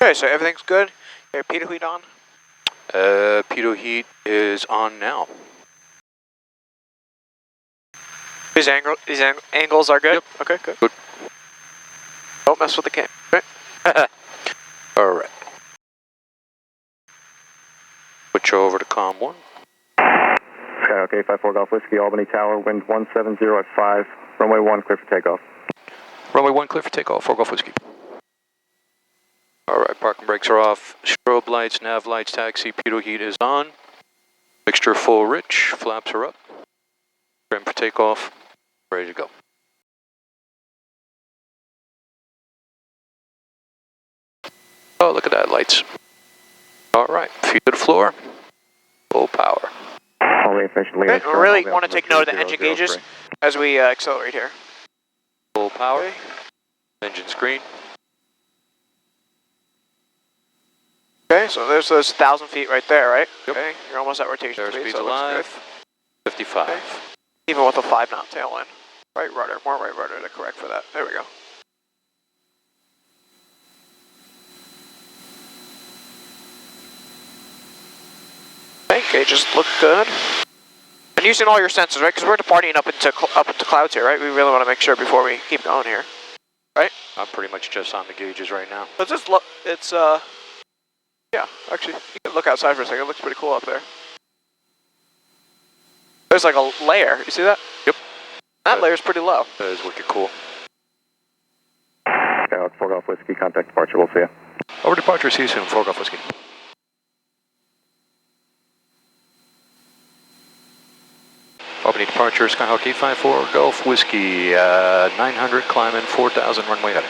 Okay, so everything's good. Your pitot heat on? Pitot heat is on now. These angles are good? Yep. Okay, good. Good. Don't mess with the cam. Right? Alright. Switch over to COM 1. Okay, 54 Golf Whiskey, Albany Tower, wind 170 at 5, runway 1, clear for takeoff. Runway 1 clear for takeoff, 4 Golf Whiskey. Alright, parking brakes are off, strobe lights, nav lights, taxi, pitot heat is on. Mixture full rich, flaps are up. Trim for takeoff, ready to go. Oh, look at that, lights. Alright, feet to the floor, full power. Okay, we really want to take note of the engine gauges as we accelerate here. Full power, okay. Engine screen. Okay, so there's those 1,000 feet right there, right? Yep. Okay, you're almost at rotation speed, speed's so alive. 55. Okay. Even with a 5-knot tail end. Right rudder, more right rudder to correct for that. There we go. Okay, gauges look good. And using all your sensors, right? Because we're departing up into clouds here, right? We really want to make sure before we keep going here, right? I'm pretty much just on the gauges right now. So just look, it's yeah, actually, you can look outside for a second. It looks pretty cool up there. There's like a layer. You see that? Yep. That layer's pretty low. That is wicked cool. Okay, 4 Golf Whiskey, contact departure. We'll see you. Over departure, see you soon. 4 Golf Whiskey. Albany departure, Skyhawk 854, Golf Whiskey, 900 climbing, 4,000 runway heading.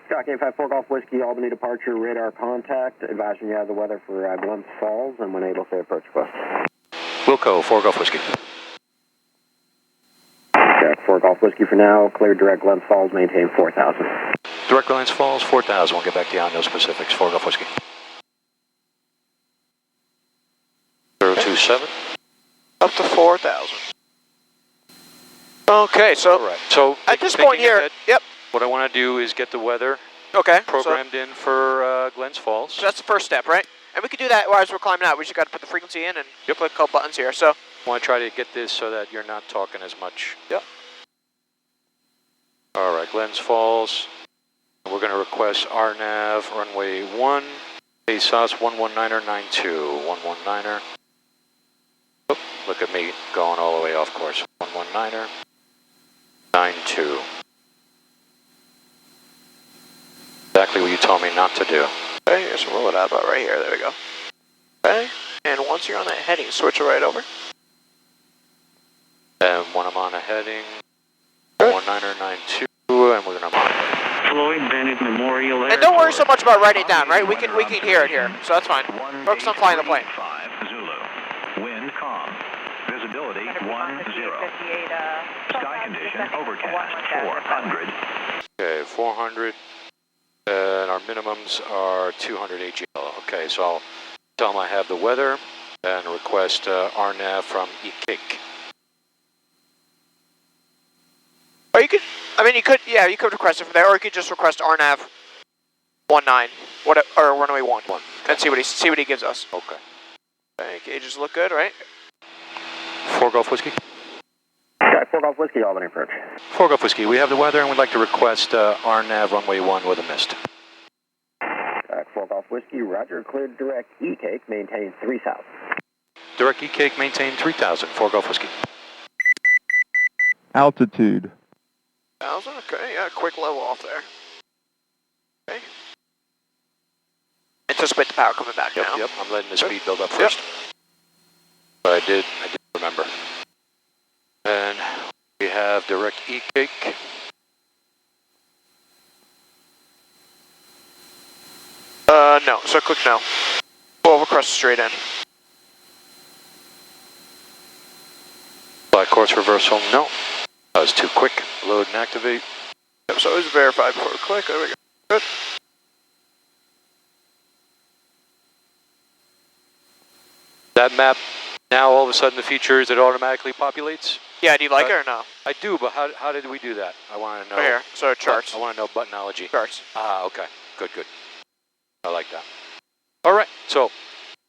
Skyhawk 854, Golf Whiskey, Albany departure, radar contact, advising you have the weather for Glens Falls, and when able, say approach request. Wilco, 4 Golf Whiskey. Okay, 4 Golf Whiskey for now, clear direct Glens Falls, maintain 4,000. Direct Glens Falls, 4,000, we'll get back to you on those specifics, 4 Golf Whiskey. 027. Up to 4,000. Okay, so, all right. So at this point here, ahead, yep. What I want to do is get the weather programmed in for Glens Falls. So that's the first step, right? And we can do that as we're climbing out. We just got to put the frequency in and click a couple buttons here. So I want to try to get this so that you're not talking as much. Yep. All right, Glens Falls. We're going to request RNAV, runway 1, ASOS 119er 92, 119er. Oh, look at me going all the way off course. 119er 92. Exactly what you told me not to do. Okay, just roll it out about right here. There we go. Okay, and once you're on that heading, switch it right over. And when I'm on a heading, 119er 92, and we're going to monitor. Floyd Bennett Memorial Airport. And don't worry so much about writing it down, right? We can hear it here, so that's fine. Focus on flying the plane. 5 Zulu. Wind calm. Visibility 10. Sky condition overcast 400. Okay, 400. And our minimums are 200 AGL. Okay, so I'll tell them I have the weather and request RNAV from EKIC. Or you could, yeah, you could request it from there, or you could just request RNAV 19, or runway 1, and see what he gives us. Okay. Okay, gauges look good, right? 4 Golf Whiskey. Okay, 4 Golf Whiskey, Albany approach. 4 Golf Whiskey. We have the weather, and we'd like to request RNAV runway 1 with a mist. 4 Golf Whiskey, roger, cleared direct E-cake, maintain 3,000. Direct E-cake, maintain 3,000, 4 Golf Whiskey. Altitude. 1,000, okay, yeah, quick level off there. Okay. Anticipate the power coming back now. Yep, I'm letting the speed build up first. But I did remember. And we have direct E-cake. No, so click no. Go over crest straight in. Flight course reversal, no. That was too quick. Load and activate. Yep, so always verify before we click. There we go. Good. That map, now all of a sudden the features, it automatically populates? Yeah, do you like it or no? I do, but how did we do that? I want to know. Right here, so charts. I want to know buttonology. Charts. Ah, okay. Good, good. I like that. All right, so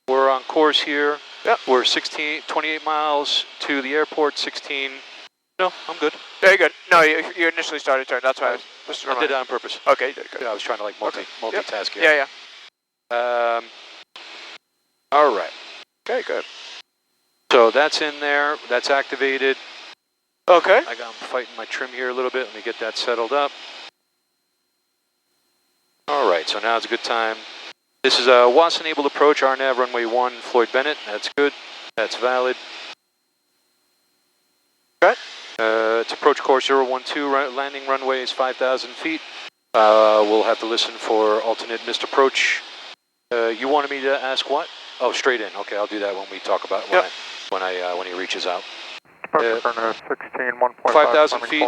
we're on course here. Yep. We're 28 miles to the airport, 16. No, I'm good. Very good. No, you initially started turn. That's why I was just I did that on purpose. Okay, you did good. Yeah, I was trying to like multitask here. Yeah, yeah. All right. Okay, good. So that's in there. That's activated. Okay. I'm fighting my trim here a little bit. Let me get that settled up. All right, so now it's a good time. This is a WAS-enabled approach, RNAV runway 1, Floyd Bennett. That's good. That's valid. Okay. It's approach course 012, landing runway is 5,000 feet. We'll have to listen for alternate missed approach. You wanted me to ask what? Oh, straight in. Okay, I'll do that when we talk about when he reaches out. 5,000 feet,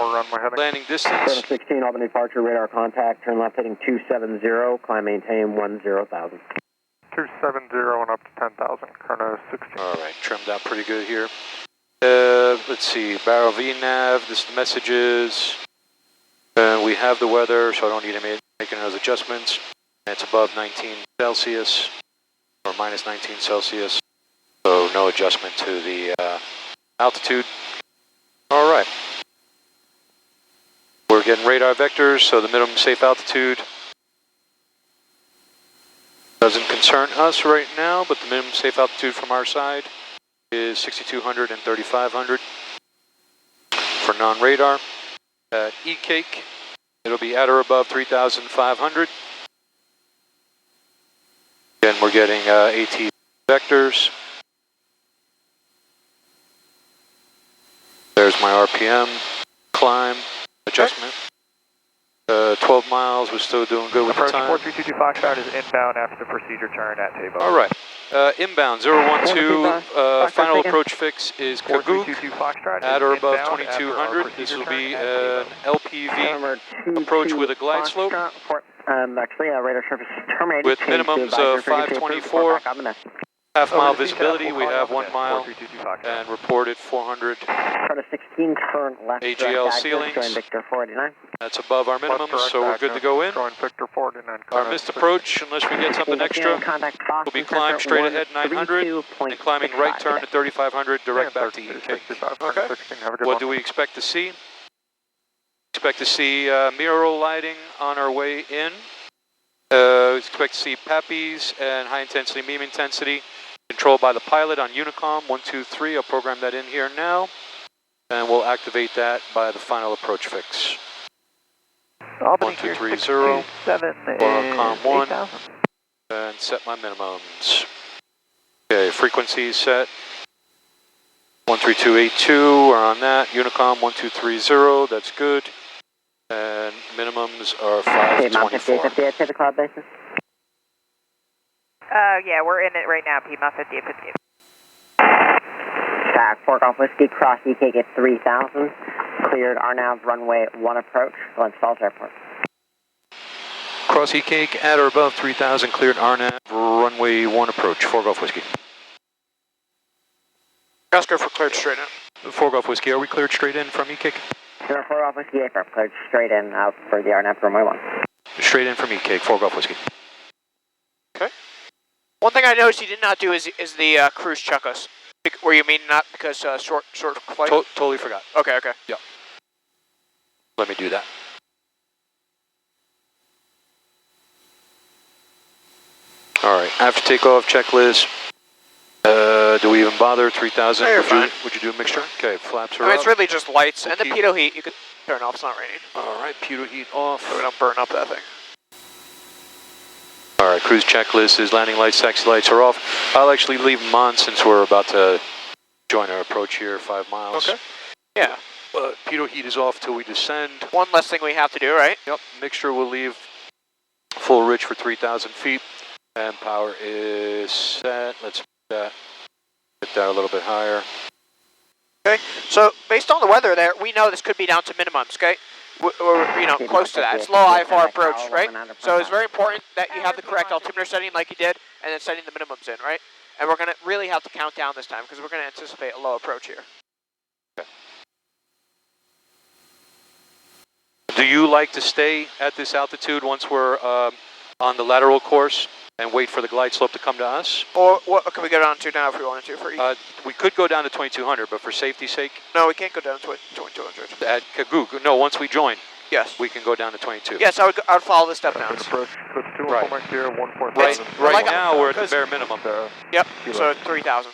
landing distance. 16, Albany departure, radar contact, turn left heading 270, climb maintain 10,000. 270 and up to 10,000, Chrono 16. All right, trimmed out pretty good here. Let's see, barrel VNAV, this is the messages. We have the weather, so I don't need to make any of those adjustments. It's above 19 Celsius, or minus 19 Celsius, so no adjustment to the altitude. All right. We're getting radar vectors, so the minimum safe altitude doesn't concern us right now, but the minimum safe altitude from our side is 6,200 and 3,500 for non-radar. At E-Cake, it'll be at or above 3,500. Again, we're getting AT vectors. There's my RPM, climb, adjustment. 12 miles, we're still doing good with the time. Approach 4322 Foxtrot is inbound after the procedure turn at table. All right. Inbound 012, final approach fix is Kagook, at or above 2,200. This will be an LPV approach with a glide slope. Actually, radar surface is terminated. With minimums of 524. Half mile visibility, we have 1 mile and reported 400 16, current left AGL ceilings. Victor 489. That's above our minimums, so we're good to go in. Victor 49. Our missed approach, unless we get something extra, will be climb straight ahead 900 and climbing right turn at 3,500 direct back to EK. Okay. What do we expect to see? Expect to see mural lighting on our way in. Expect to see PAPIs and high intensity, medium intensity. Controlled by the pilot on Unicom 123. I'll program that in here now, and we'll activate that by the final approach fix. 1230. Unicom 1, and set my minimums. Okay, frequency set. 13282. We're on that. Unicom 1230. That's good. And minimums are 524. To the cloud basis. Yeah, we're in it right now, Pima 50 at 50. Fork off whiskey, cross EK at 3,000. Cleared RNAV runway 1 approach, Glen Falls Airport. Cross E-Cake at or above 3,000, cleared RNAV, runway 1 approach, 4 Golf Whiskey. Oscar for cleared straight in. 4 Golf Whiskey, are we cleared straight in from E-Cake? 4 Golf Whiskey, aircraft cleared straight in for the RNAV runway 1. Straight in from E-Cake, 4 Golf Whiskey. Okay. One thing I noticed you did not do is the cruise checklist. Were you mean not because short flight? Totally forgot. Okay. Yep. Let me do that. All right, after takeoff checklist. Do we even bother? 3,000? No, you're fine. Would you do a mixture? Okay, flaps are I mean, up. it's really just lights and the pitot heat. You could turn off. It's not raining. All right, pitot heat off. So we don't burn up that thing. All right, cruise checklist is landing lights, taxi lights are off. I'll actually leave them on since we're about to join our approach here, 5 miles. Okay. Yeah. Pitot heat is off till we descend. One less thing we have to do, right? Yep, mixture will leave full rich for 3,000 feet. And power is set. Let's get that a little bit higher. Okay, so based on the weather there, we know this could be down to minimums, okay? We're close to that. It's low IFR approach, right? So it's very important that you have the correct altimeter setting like you did, and then setting the minimums in, right? And we're going to really have to count down this time because we're going to anticipate a low approach here. Okay. Do you like to stay at this altitude once we're on the lateral course and wait for the glide slope to come to us. Or what can we go down to now if we wanted to? For We could go down to 2200, but for safety's sake, no, we can't go down to 2200. at Kaguk, no, once we join, Yes. we can go down to 22. Yes, I would follow the step downs. Approach, put 2 Right. on my gear, 1.5. Right like now, we're at the because- bare minimum. Yep, so 3,000.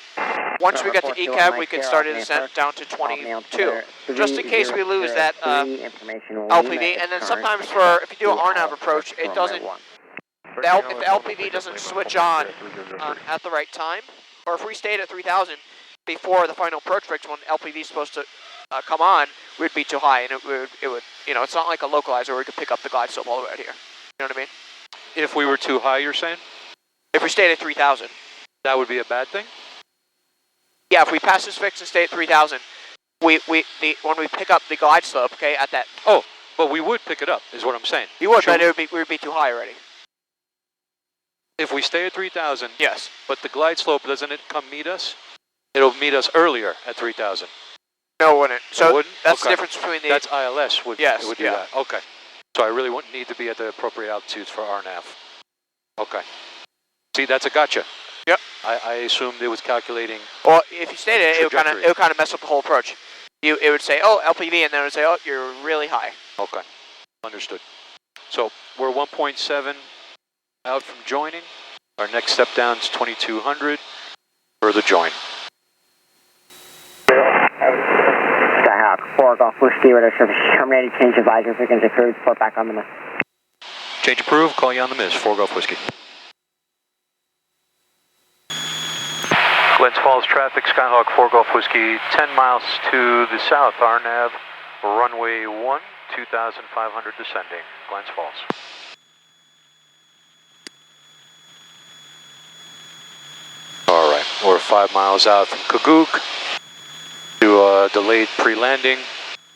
Once we get to ECAB, we can start a descent down to 22, just in case we lose that LPV. And then sometimes if you do an RNAV approach, it doesn't, if the LPV doesn't switch on at the right time, or if we stayed at 3,000 before the final approach fix when LPV is supposed to come on, we'd be too high, and it would, it's not like a localizer where we could pick up the glide slope all the way out here. You know what I mean? If we were too high, you're saying? If we stayed at 3,000. That would be a bad thing? Yeah, if we pass this fix and stay at 3,000, when we pick up the glide slope, okay, at that. Oh, but we would pick it up, is what I'm saying. You would, but we would be too high already. If we stay at 3,000, yes, but the glide slope, doesn't it come meet us? It'll meet us earlier at 3,000. No, it wouldn't. So it wouldn't? that's okay. the difference between the... That's ILS would, yes, would do that. Okay. So I really wouldn't need to be at the appropriate altitudes for RNAV. Okay. See, that's a gotcha. Yep. I assumed it was calculating... Well, if you stayed it, it would kind of mess up the whole approach. It would say, oh, LPV, and then it would say, oh, you're really high. Okay. Understood. So we're 1.7 out from joining. Our next step down is 2200 for the join. Skyhawk, 4 Golf Whiskey, radar service terminated, change advisor, frequency approved, report back on the miss. Change approved, call you on the miss, 4 Golf Whiskey. Glens Falls traffic, Skyhawk 4 Golf Whiskey, 10 miles to the south, RNAV, runway 1, 2,500 descending, Glens Falls. All right, we're 5 miles out from Kaguk. Do a delayed pre-landing.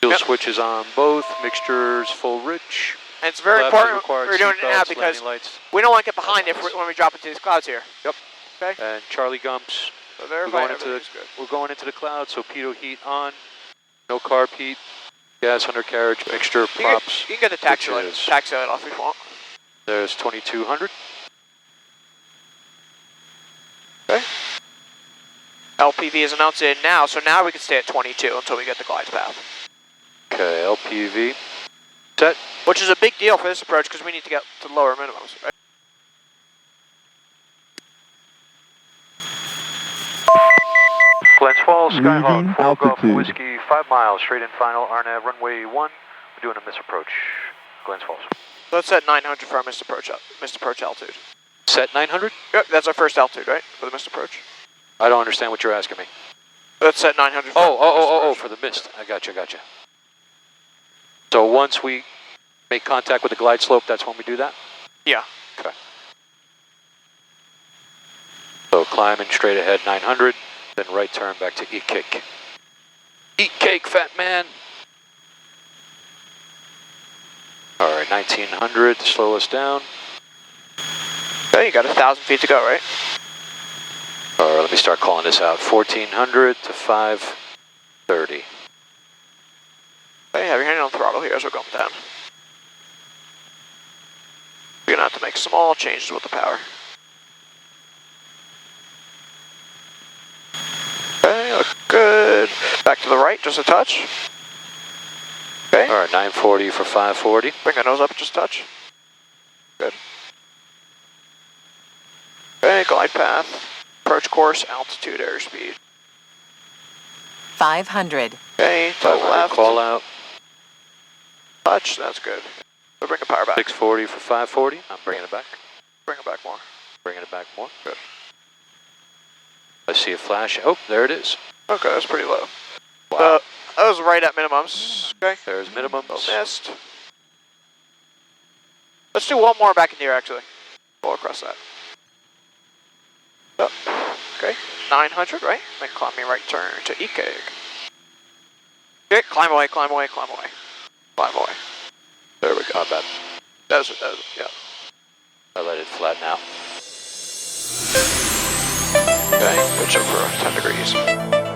Fuel switches on both, mixtures full rich. And it's very important we're doing it now because we don't want to get behind when we drop into these clouds here. Yep. Okay. And Charlie Gumps. So we're going into the clouds, so pitot heat on. No carb heat. Gas undercarriage, mixture, props. You can get the taxi light off if you want. There's 2200. Okay. LPV is announced in now, so now we can stay at 22 until we get the glide path. Okay, LPV set. Which is a big deal for this approach because we need to get to lower minimums, right? Glens Falls, Skyhawk, 4 Golf Whiskey, 5 miles, straight in final, RNAV, runway 1. We're doing a miss approach, Glens Falls. So let's set 900 for our missed approach altitude. Set 900? Yep, that's our first altitude, right, for the missed approach? I don't understand what you're asking me. Let's set 900 for for the mist. I gotcha. So once we make contact with the glide slope, that's when we do that? Yeah. Okay. So climbing straight ahead 900, then right turn back to eat cake. Eat cake, fat man! Alright, 1900 to slow us down. Okay, you got 1,000 feet to go, right? Alright, let me start calling this out. 1400 to 530. Okay, have your hand on the throttle here as we're going down. We're going to have to make small changes with the power. Okay, look good. Back to the right, just a touch. Okay. Alright, 940 for 540. Bring the nose up just a touch. Good. Okay, glide path. Approach course, altitude, airspeed. 500. Okay, to the left. Call out. Touch, that's good. We'll bring the power back. 640 for 540. I'm bringing it back. Bring it back more. Bringing it back more. Good. I see a flash. Oh, there it is. Okay, that's pretty low. Wow. That was right at minimums. Okay. There's minimums. Missed. Let's do one more back in the air, actually. Pull across that. Oh, okay. 900, right? Then climb me right turn to EK. Okay, climb away, climb away, climb away. Climb away. There we go. Not bad. That was, yeah. I let it flatten out. Okay, pitch up for 10 degrees.